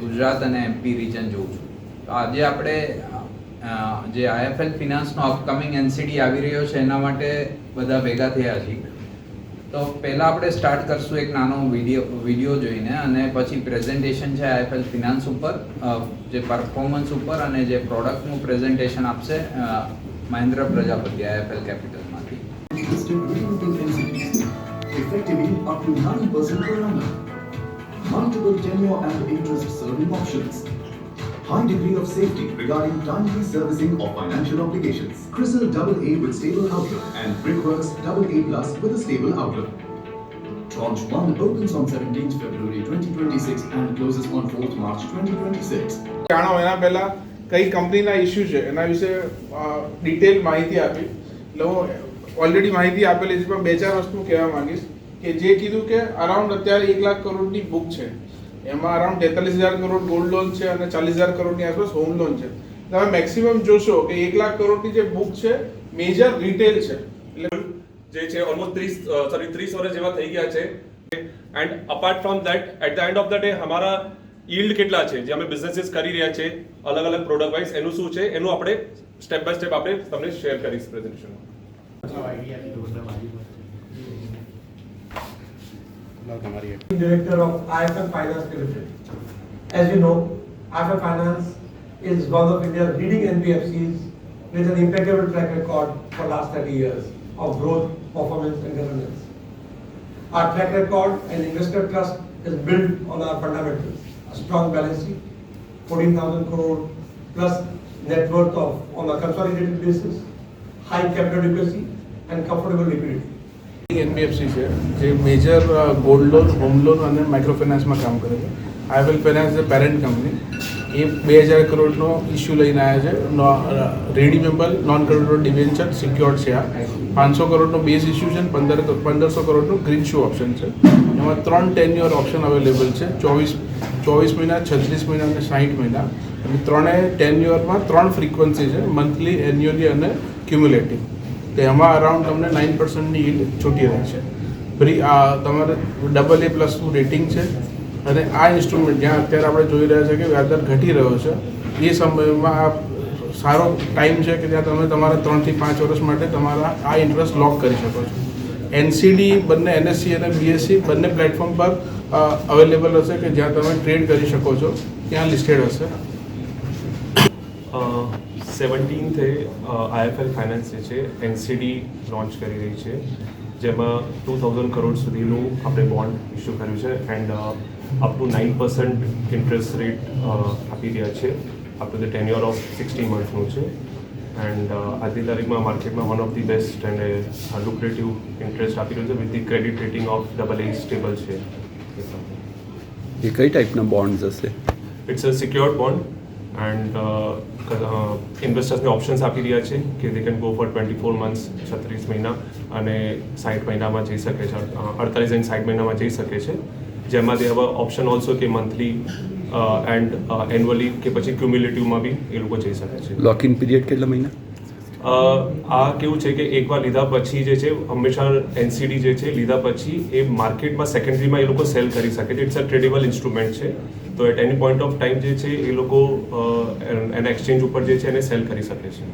ગુજરાત અને MP region જોઉં છું. તો આજે આપણે જે આઈએફએલ ફિનાન્સનો અપકમિંગ એનસીડી આવી રહ્યો છે એના માટે બધા ભેગા થયા છીએ. તો પહેલાં આપણે સ્ટાર્ટ કરશું એક નાનો વિડીયો જોઈને, અને પછી પ્રેઝન્ટેશન છે આઈએફએલ ફિનાન્સ ઉપર, જે પરફોર્મન્સ ઉપર અને જે પ્રોડક્ટનું પ્રેઝન્ટેશન આપશે Mahendra Prajapati આઈએફએલ કેપિટલમાંથી. Effectively up to 9% per annum. Multiple tenure and interest serving options. High degree of safety regarding timely servicing of financial obligations. CRISIL AA with stable outlook and Brickworks AA+ with a stable outlook. Tranche 1 opens on 17th February 2026 and closes on 4th March 2026. જાણો એના પહેલા કઈ કંપનીના issue છે એના વિશે detail માહિતી આપી. એટલે હું ઓલરેડી માહિતી આપેલી છે, પણ બે ચાર વસ્તુ કહેવા માંગીશ કે જે કીધું કે અરાઉન્ડ અત્યારે 1 લાખ કરોડની બુક છે, એમાં અરાઉન્ડ 43,000 કરોડ ગોલ્ડ લોન છે અને 40,000 કરોડની આસપાસ હોમ લોન છે. તમે મેક્સિમમ જોશો કે 1 લાખ કરોડની જે બુક છે મેજર રિટેલ છે, એટલે જે છે ઓલમોસ્ટ 30 વર્ષ જેવા થઈ ગયા છે. And apart from that at the end of the day અમારા યીલ્ડ કેટલા છે જે અમે બિઝનેસીસ કરી રહ્યા છે અલગ અલગ પ્રોડક્ટ વાઇઝ, એનું શું છે એનું આપણે સ્ટેપ બાય સ્ટેપ આપણે તમને શેર કરીશ પ્રેઝન્ટેશનમાં. Director of IIFL Finance Limited. As you know, IIFL Finance is one of India's leading NBFCs with an impeccable track record for last 30 years of growth, performance and governance. Our track record and investor trust is built on our fundamentals: a strong balance sheet, 14,000 crore plus net worth of on a consolidated basis, high capital adequacy and comfortable liquidity. NBFC છે જે major gold loan, home loan અને micro ફાઇનાન્સમાં કામ કરે છે. આઈએફએલ finance એ parent company, એ 2,000 કરોડનો issue લઈને આવ્યા છે. રેડીમેબલ નોન કન્વર્ટેબલ ડિબેન્ચર સિક્યોર્ડ છે. આ 500 કરોડનો બેઝ ઇસ્યુ છે અને 1,500 કરોડનું ગ્રીન શૂ ઓપ્શન છે. એમાં 3 ટેન્યુઅર ઓપ્શન અવેલેબલ છે, 24 મહિના, 36 મહિના અને 60 મહિના. અને ત્રણેય ટેન્યુઅરમાં 3 ફ્રીક્વન્સી છે, મંથલી, એન્યુઅલી અને ક્યુમ્યુલેટિવ. તો એમાં અરાઉન્ડ તમને 9%ની યીલ્ડ છૂટી રહે છે. તમારે AA+ રેટિંગ છે. અને આ ઇન્સ્ટ્રુમેન્ટ જ્યાં અત્યારે આપણે જોઈ રહ્યા છે કે વ્યાજદર ઘટી રહ્યો છે, એ સમયમાં આ સારો ટાઈમ છે કે જ્યાં તમે તમારા 3 થી 5 વર્ષ માટે તમારા આ ઇન્ટરેસ્ટ લોક કરી શકો છો. એનસીડી બંને NSE અને BSE બંને પ્લેટફોર્મ પર અવેલેબલ હશે કે જ્યાં તમે ટ્રેડ કરી શકો છો, ત્યાં લિસ્ટેડ હશે. 17th આઈએફએલ ફાઇનાન્સ જે છે એનસીડી લોન્ચ કરી રહી છે, જેમાં 2,000 કરોડ સુધીનું આપણે બોન્ડ ઇસ્યુ કર્યું છે and up to 9% interest rate આપી રહ્યા છે. Up to the tenure of 60 મંથનું છે. એન્ડ આજની તારીખમાં માર્કેટમાં one of the best and lucrative interest આપી રહ્યું છે with the credit rating of AA stable છે. એ કઈ ટાઈપના બોન્ડ્સ હશે? It's a secured bond and ઇન્વેસ્ટર્સને ઓપ્શન્સ આપી રહ્યા છે કે they can go for 24 months, 36 મહિના અને 60 મહિનામાં જઈ શકે છે, 48 અને 60 મહિનામાં જઈ શકે છે. જેમાં તે હવે ઓપ્શન ઓલ્સો કે મંથલી એન્ડ એન્યુઅલી કે પછી ક્યુમ્યુલેટિવમાં બી એ લોકો જઈ શકે છે. લોક ઇન પીરિયડ કેટલા મહિના? આ કેવું છે કે એકવાર લીધા પછી જે છે હંમેશા એનસીડી જે છે લીધા પછી એ માર્કેટમાં સેકન્ડરીમાં એ લોકો સેલ કરી શકે છે. ઇટ્સ અ ટ્રેડેબલ ઇન્સ્ટ્રુમેન્ટ છે, તો at any point of time જે છે એ લોકો એના એક્સચેન્જ ઉપર જે છે એને સેલ કરી શકે છે.